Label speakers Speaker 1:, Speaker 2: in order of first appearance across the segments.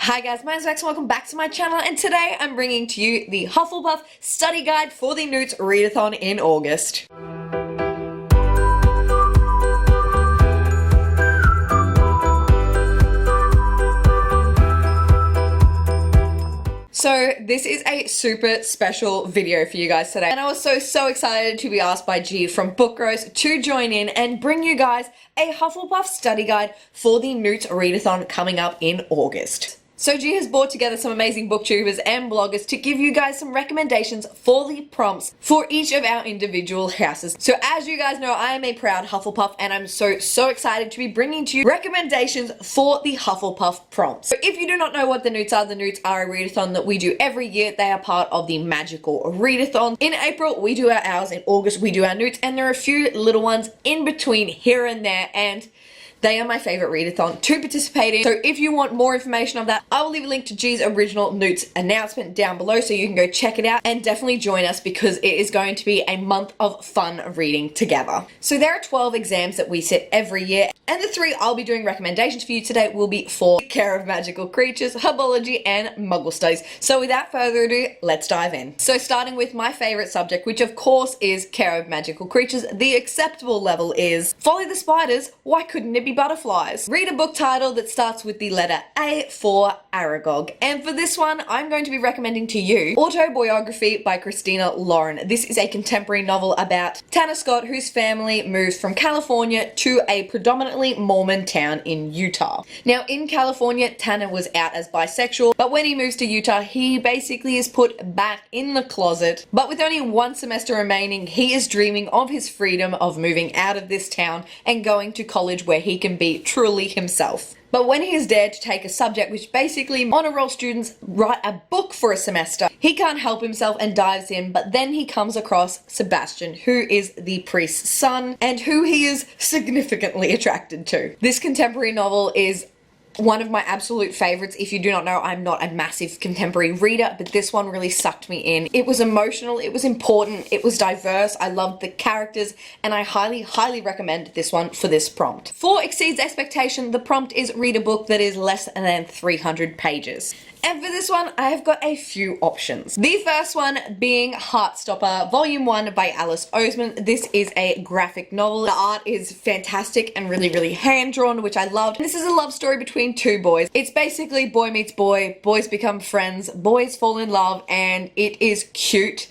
Speaker 1: Hi guys, my name is Bex and welcome back to my channel, and today I'm bringing to you the Hufflepuff study guide for the N.E.W.T.s readathon in August. So this is a super special video for you guys today, and I was so excited to be asked by G from Bookgross to join in and bring you guys a Hufflepuff study guide for the N.E.W.T.s readathon coming up in August. So G has brought together some amazing booktubers and bloggers to give you guys some recommendations for the prompts for each of our individual houses. So as you guys know, I am a proud Hufflepuff, and I'm so excited to be bringing to you recommendations for the Hufflepuff prompts. So if you do not know what the N.E.W.T.s are, the N.E.W.T.s are a readathon that we do every year. They are part of the magical readathon. In April, we do ours. In August, we do our N.E.W.T.s, and there are a few little ones in between here and there, and they are my favorite readathon to participate in. So if you want more information on that, I will leave a link to G's original N.E.W.T.s announcement down below so you can go check it out, and definitely join us because it is going to be a month of fun reading together. So there are 12 exams that we sit every year, and the 3 I'll be doing recommendations for you today will be for Care of Magical Creatures, Herbology, and Muggle Studies. So without further ado, let's dive in. So starting with my favorite subject, which of course is Care of Magical Creatures, the acceptable level is Follow the Spiders, Why Couldn't It Be Butterflies? Read a book title that starts with the letter A for Aragog. And for this one, I'm going to be recommending to you Autobiography by Christina Lauren. This is a contemporary novel about Tanner Scott, whose family moves from California to a predominantly Mormon town in Utah. Now in California, Tanner was out as bisexual, but when he moves to Utah, he basically is put back in the closet. But with only 1 semester remaining, he is dreaming of his freedom of moving out of this town and going to college where he can be truly himself. But when he is dared to take a subject which basically honor roll students write a book for a semester, he can't help himself and dives in, but then he comes across Sebastian, who is the priest's son and who he is significantly attracted to. This contemporary novel is one of my absolute favorites. If you do not know, I'm not a massive contemporary reader, but this one really sucked me in. It was emotional, it was important, it was diverse, I loved the characters, and I highly recommend this one for this prompt. For Exceeds Expectation, the prompt is read a book that is less than 300 pages. And for this one, I have got a few options. The first one being Heartstopper, Volume 1 by Alice Oseman. This is a graphic novel. The art is fantastic and really hand-drawn, which I loved. And this is a love story between 2 boys. It's basically boy meets boy, boys become friends, boys fall in love, and it is cute.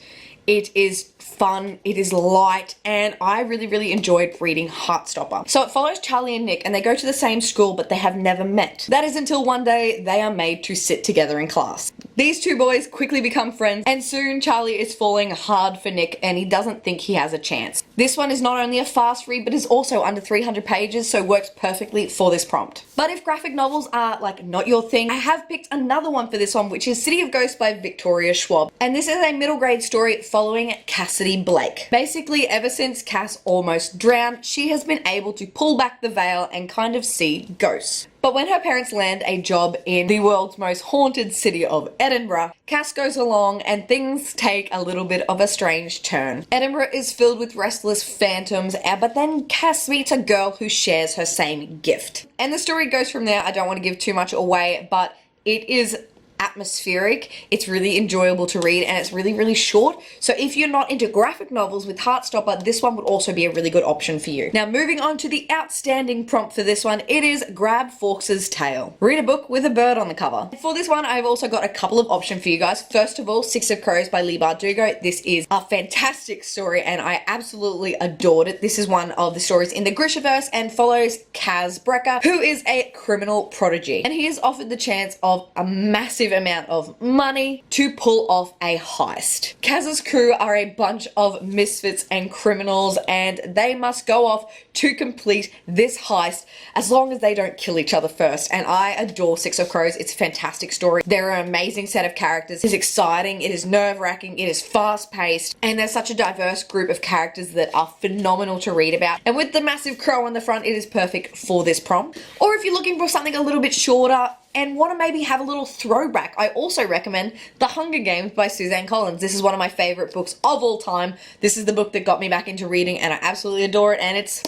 Speaker 1: It is fun, it is light, and I really enjoyed reading Heartstopper. So it follows Charlie and Nick, and they go to the same school, but they have never met. That is until one day they are made to sit together in class. These 2 boys quickly become friends, and soon Charlie is falling hard for Nick, and he doesn't think he has a chance. This one is not only a fast read, but is also under 300 pages, so works perfectly for this prompt. But if graphic novels are like not your thing, I have picked another one for this one, which is City of Ghosts by Victoria Schwab. And this is a middle grade story following Cassidy Blake. Basically, ever since Cass almost drowned, she has been able to pull back the veil and kind of see ghosts. But when her parents land a job in the world's most haunted city of Edinburgh, Cass goes along and things take a little bit of a strange turn. Edinburgh is filled with restless phantoms, but then Cass meets a girl who shares her same gift. And the story goes from there. I don't want to give too much away, but it is atmospheric, it's really enjoyable to read, and it's really short. So if you're not into graphic novels with Heartstopper, this one would also be a really good option for you. Now moving on to the outstanding prompt for this one, it is Grab Fawkes's Tail. Read a book with a bird on the cover. For this one, I've also got a couple of options for you guys. First of all, 6 of Crows by Leigh Bardugo. This is a fantastic story and I absolutely adored it. This is one of the stories in the Grishaverse and follows Kaz Brecker, who is a criminal prodigy, and he is offered the chance of a massive amount of money to pull off a heist. Kaz's crew are a bunch of misfits and criminals, and they must go off to complete this heist as long as they don't kill each other first. And I adore 6 of Crows. It's a fantastic story. They're an amazing set of characters. It's exciting, it is nerve-wracking, it is fast-paced, and there's such a diverse group of characters that are phenomenal to read about. And with the massive crow on the front, it is perfect for this prompt. Or if you're looking for something a little bit shorter and want to maybe have a little throwback, I also recommend The Hunger Games by Suzanne Collins. This is one of my favorite books of all time. This is the book that got me back into reading and I absolutely adore it, and it's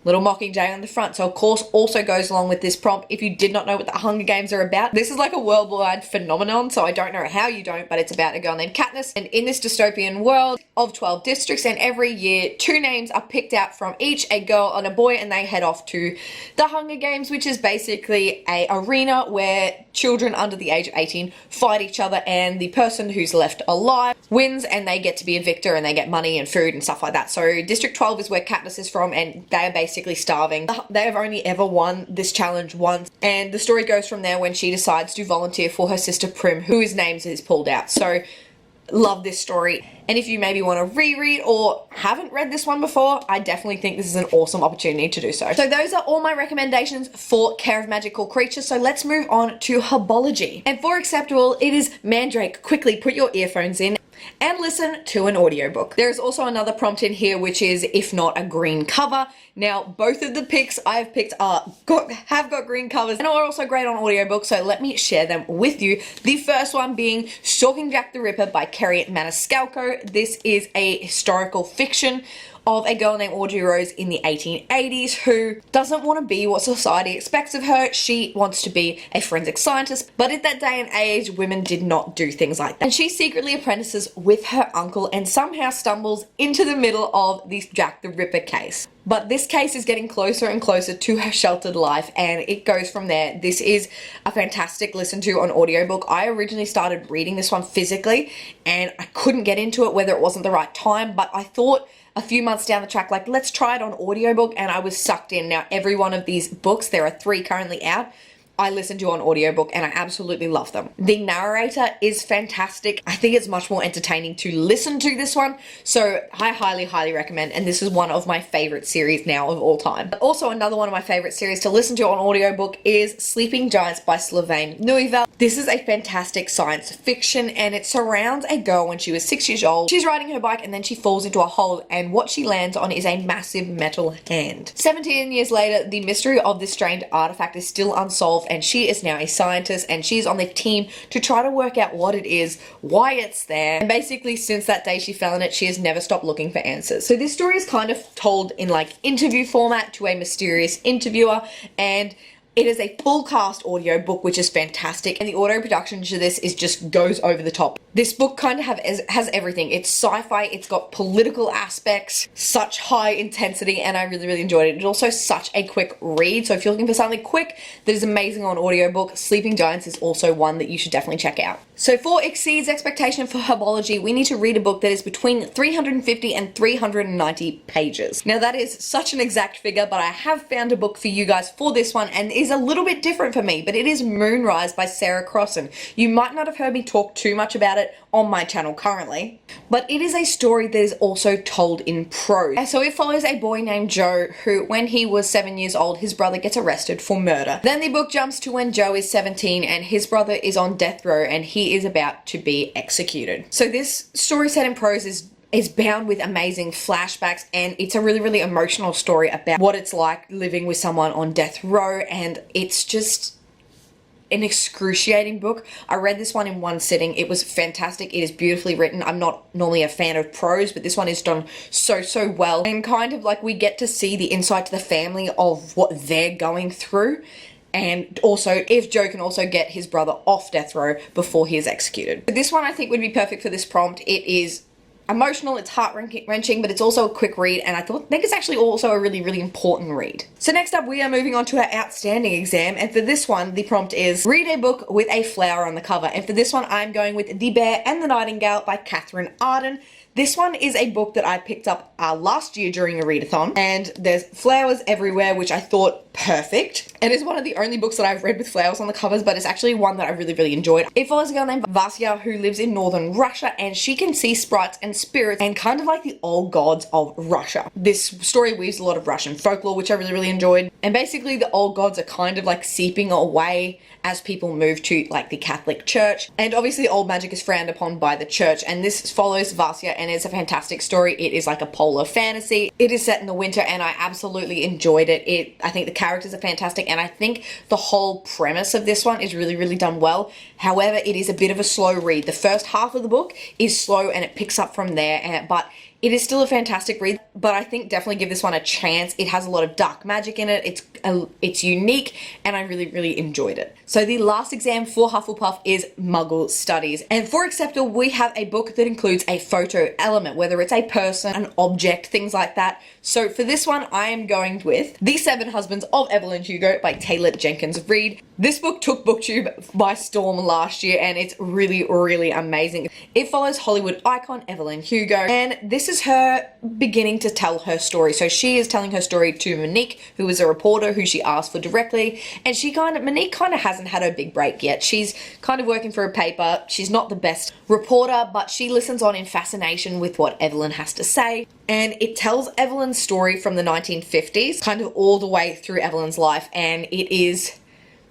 Speaker 1: little Mockingjay on the front. So of course also goes along with this prompt. If you did not know what the Hunger Games are about, this is like a worldwide phenomenon, so I don't know how you don't, but it's about a girl named Katniss, and in this dystopian world of 12 districts, and every year 2 names are picked out from each, a girl and a boy, and they head off to the Hunger Games, which is basically a arena where children under the age of 18 fight each other, and the person who's left alive wins, and they get to be a victor, and they get money and food and stuff like that. So District 12 is where Katniss is from, and they are basically starving. They have only ever won this challenge once, and the story goes from there when she decides to volunteer for her sister Prim, whose name is pulled out. So love this story, and if you maybe want to reread or haven't read this one before, I definitely think this is an awesome opportunity to do so. So those are all my recommendations for Care of Magical Creatures, so let's move on to Herbology. And for acceptable, it is Mandrake. Quickly put your earphones in and listen to an audiobook. There is also another prompt in here, which is if not a green cover. Now, both of the picks I have picked have got green covers and are also great on audiobook, so let me share them with you. The first one being Stalking Jack the Ripper by Kerry Maniscalco. This is a historical fiction of a girl named Audrey Rose in the 1880s who doesn't want to be what society expects of her. She wants to be a forensic scientist, but at that day and age, women did not do things like that. And she secretly apprentices with her uncle and somehow stumbles into the middle of this Jack the Ripper case. But this case is getting closer and closer to her sheltered life, and it goes from there. This is a fantastic listen to on audiobook. I originally started reading this one physically, and I couldn't get into it, whether it wasn't the right time, but I thought a few months down the track, like, let's try it on audiobook, and I was sucked in. Now, every one of these books, there are 3 currently out, I listen to on audiobook, and I absolutely love them. The narrator is fantastic. I think it's much more entertaining to listen to this one, so I highly recommend, and this is one of my favorite series now of all time. Also, another one of my favorite series to listen to on audiobook is Sleeping Giants by Sylvain Neuvel. This is a fantastic science fiction, and it surrounds a girl when she was 6 years old. She's riding her bike and then she falls into a hole, and what she lands on is a massive metal hand. 17 years later, the mystery of this strange artifact is still unsolved, and she is now a scientist, and she's on the team to try to work out what it is, why it's there, and basically since that day she fell in it, she has never stopped looking for answers. So this story is kind of told in like interview format to a mysterious interviewer, and it is a full cast audiobook, which is fantastic, and the audio production to this is just goes over the top. This book kind of has everything. It's sci-fi, it's got political aspects, such high intensity, and I really enjoyed it. It's also such a quick read, so if you're looking for something quick that is amazing on audiobook, Sleeping Giants is also one that you should definitely check out. So for exceeds expectation for Herbology, we need to read a book that is between 350 and 390 pages. Now that is such an exact figure, but I have found a book for you guys for this one, and is a little bit different for me, but it is Moonrise by Sarah Crossan. You might not have heard me talk too much about it on my channel currently, but it is a story that is also told in prose. So it follows a boy named Joe who, when he was 7 years old, his brother gets arrested for murder. Then the book jumps to when Joe is 17 and his brother is on death row and he is about to be executed. So this story set in prose is bound with amazing flashbacks, and it's a really emotional story about what it's like living with someone on death row, and it's just an excruciating book. I read this one in one sitting. It was fantastic. It is beautifully written. I'm not normally a fan of prose, but this one is done so well, and kind of like we get to see the insight to the family of what they're going through. And also, if Joe can also get his brother off death row before he is executed. But this one I think would be perfect for this prompt. It is emotional, it's heart-wrenching, but it's also a quick read, and I think it's actually also a really important read. So next up, we are moving on to our outstanding exam, and for this one, the prompt is read a book with a flower on the cover. And for this one, I'm going with The Bear and the Nightingale by Catherine Arden. This one is a book that I picked up last year during a readathon, and there's flowers everywhere, which I thought perfect. And it's one of the only books that I've read with flowers on the covers, but it's actually one that I really enjoyed. It follows a girl named Vasya who lives in northern Russia, and she can see sprites and spirits and kind of like the old gods of Russia. This story weaves a lot of Russian folklore, which I really enjoyed. And basically the old gods are kind of like seeping away as people move to like the Catholic Church. And obviously old magic is frowned upon by the church, and this follows Vasya, and it's a fantastic story. It is like a polar fantasy. It is set in the winter, and I absolutely enjoyed it. I think the characters are fantastic, and I think the whole premise of this one is really done well. However, it is a bit of a slow read. The first half of the book is slow and it picks up from there, but It is still a fantastic read, but I think definitely give this one a chance. It has a lot of dark magic in it. It's unique, and I really, really enjoyed it. So the last exam for Hufflepuff is Muggle Studies. And for Acceptor, we have a book that includes a photo element, whether it's a person, an object, things like that. So for this one, I am going with The Seven Husbands of Evelyn Hugo by Taylor Jenkins Reid. This book took BookTube by storm last year, and it's really, really amazing. It follows Hollywood icon Evelyn Hugo, and this is her beginning to tell her story. So she is telling her story to Monique, who is a reporter who she asked for directly, and Monique kind of hasn't had her big break yet. She's kind of working for a paper. She's not the best reporter, but she listens on in fascination with what Evelyn has to say. And it tells Evelyn's story from the 1950s, kind of all the way through Evelyn's life, and it is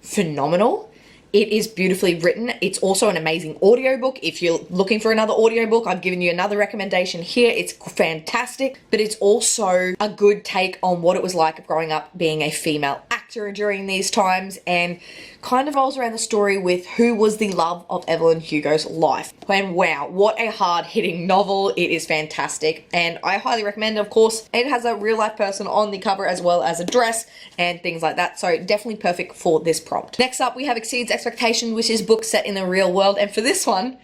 Speaker 1: phenomenal. It is beautifully written. It's also an amazing audiobook. If you're looking for another audiobook, I've given you another recommendation here. It's fantastic, but it's also a good take on what it was like growing up being a female actor during these times, and kind of rolls around the story with who was the love of Evelyn Hugo's life. And wow, what a hard-hitting novel. It is fantastic, and I highly recommend it. Of course, it has a real-life person on the cover as well as a dress and things like that, so definitely perfect for this prompt. Next up, we have Exceeds Expectation, which is book set in the real world, and for this one,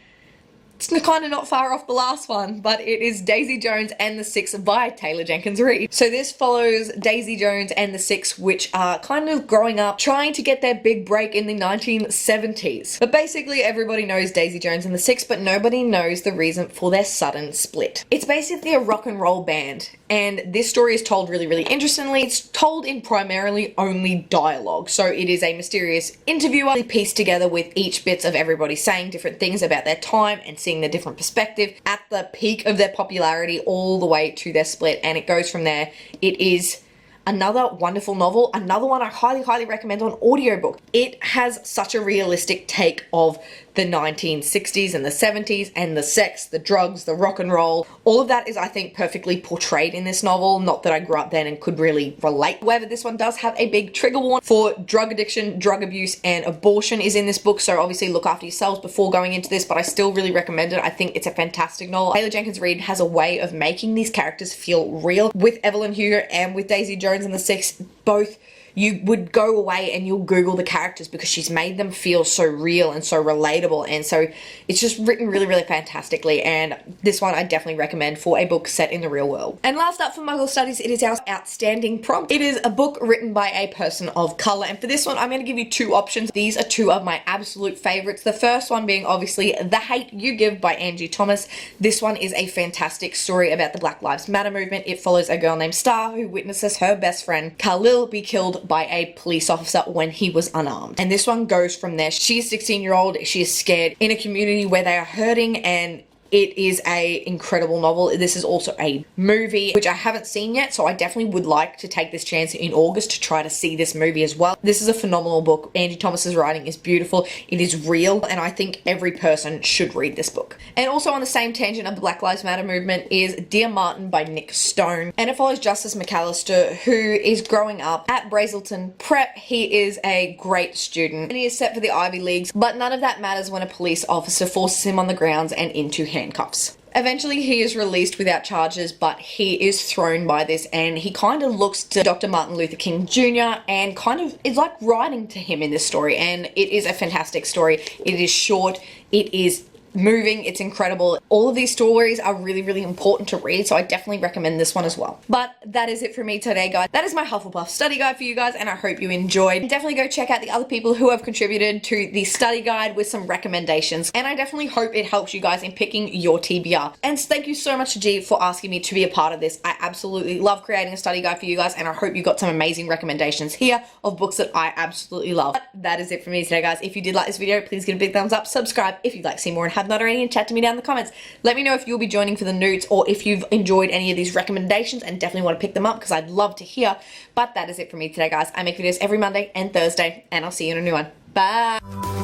Speaker 1: it's kind of not far off the last one, but it is Daisy Jones and the Six by Taylor Jenkins Reid. So this follows Daisy Jones and the Six, which are kind of growing up, trying to get their big break in the 1970s. But basically everybody knows Daisy Jones and the Six, but nobody knows the reason for their sudden split. It's basically a rock and roll band, and this story is told really, really interestingly. It's told in primarily only dialogue. So it is a mysterious interviewer pieced together with each bits of everybody saying different things about their time and seeing the different perspective at the peak of their popularity all the way to their split, and it goes from there. It is another wonderful novel, another one I highly, highly recommend on audiobook. It has such a realistic take of the 1960s and the 70s and the sex, the drugs, the rock and roll. All of that is, I think, perfectly portrayed in this novel. Not that I grew up then and could really relate. However, this one does have a big trigger warning for drug addiction, drug abuse, and abortion is in this book. So obviously look after yourselves before going into this, but I still really recommend it. I think it's a fantastic novel. Taylor Jenkins Reid has a way of making these characters feel real. With Evelyn Hugo and with Daisy Jones and the Six, both, you would go away and you'll Google the characters because she's made them feel so real and so relatable, and so it's just written really, really fantastically, and this one I definitely recommend for a book set in the real world. And last up for Muggle Studies, it is our outstanding prompt. It is a book written by a person of colour, and for this one I'm going to give you two options. These are two of my absolute favourites. The first one being obviously The Hate You Give by Angie Thomas. This one is a fantastic story about the Black Lives Matter movement. It follows a girl named Star who witnesses her best friend Khalil be killed by a police officer when he was unarmed. And this one goes from there. She's a 16-year-old. She is scared in a community where they are hurting, and it is a incredible novel. This is also a movie, which I haven't seen yet, so I definitely would like to take this chance in August to try to see this movie as well. This is a phenomenal book. Angie Thomas's writing is beautiful. It is real, and I think every person should read this book. And also on the same tangent of the Black Lives Matter movement is Dear Martin by Nick Stone, and it follows Justice McAllister, who is growing up at Brazelton Prep. He is a great student, and he is set for the Ivy Leagues, but none of that matters when a police officer forces him on the grounds and into handcuffs. Eventually he is released without charges, but he is thrown by this, and he kind of looks to Dr. Martin Luther King Jr. and kind of is like writing to him in this story, and it is a fantastic story. It is short, it is moving, it's incredible. All of these stories are really, really important to read, so I definitely recommend this one as well. But that is it for me today, guys. That is my Hufflepuff study guide for you guys, and I hope you enjoyed. And definitely go check out the other people who have contributed to the study guide with some recommendations, and I definitely hope it helps you guys in picking your TBR. And thank you so much to G for asking me to be a part of this. I absolutely love creating a study guide for you guys, and I hope you got some amazing recommendations here of books that I absolutely love. But that is it for me today, guys. If you did like this video, please give it a big thumbs up, subscribe if you'd like to see more and have not already, and chat to me down in the comments. Let me know if you'll be joining for the NEWTs or if you've enjoyed any of these recommendations and definitely want to pick them up because I'd love to hear. But that is it for me today, guys. I make videos every Monday and Thursday, and I'll see you in a new one. Bye!